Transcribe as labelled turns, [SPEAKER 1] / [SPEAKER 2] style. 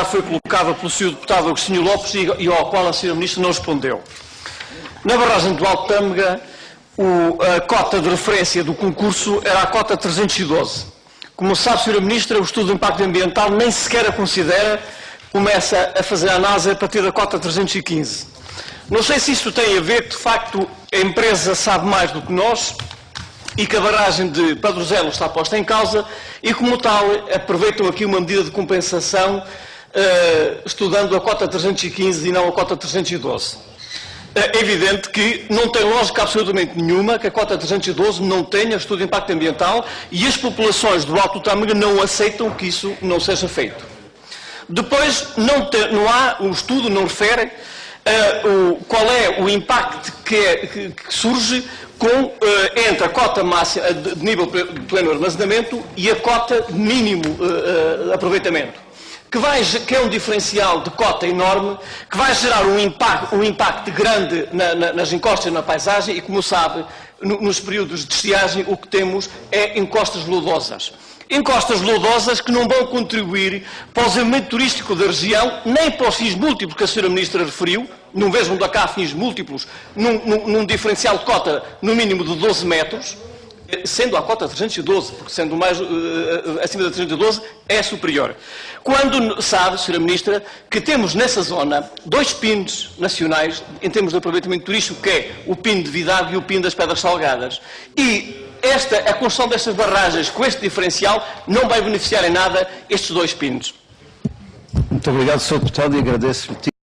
[SPEAKER 1] Foi colocada pelo Sr. Deputado Agostinho Lopes e ao qual a Sra. Ministra não respondeu. Na barragem do Alto Tâmega, a cota de referência do concurso era a cota 312. Como sabe, Sra. Ministra, o estudo de impacto ambiental nem sequer a considera, começa a fazer a análise a partir da cota 315. Não sei se isso tem a ver, que de facto a empresa sabe mais do que nós e que a barragem de Padroselos está posta em causa e, como tal, aproveitam aqui uma medida de compensação estudando a cota 315 e não a cota 312. É evidente que não tem lógica absolutamente nenhuma que a cota 312 não tenha estudo de impacto ambiental e as populações do Alto Tâmega não aceitam que isso não seja feito. Depois, não há, o estudo não refere qual é o impacto que surge entre a cota máxima de nível de pleno armazenamento e a cota mínimo de aproveitamento, que é um diferencial de cota enorme, que vai gerar um impacto grande nas encostas na paisagem e, como sabe, nos períodos de estiagem o que temos é encostas lodosas. Encostas lodosas que não vão contribuir para o desenvolvimento turístico da região, nem para os fins múltiplos que a Sra. Ministra referiu. Não vejam de cá fins múltiplos num diferencial de cota no mínimo de 12 metros, sendo a cota 312, porque sendo mais acima da 312 é superior. Quando sabe, Sra. Ministra, que temos nessa zona dois pinos nacionais em termos de aproveitamento turístico, que é o pino de Vidago e o pino das Pedras Salgadas. E a construção destas barragens com este diferencial não vai beneficiar em nada estes dois pinos.
[SPEAKER 2] Muito obrigado, Sr. Deputado, e agradeço-lhe.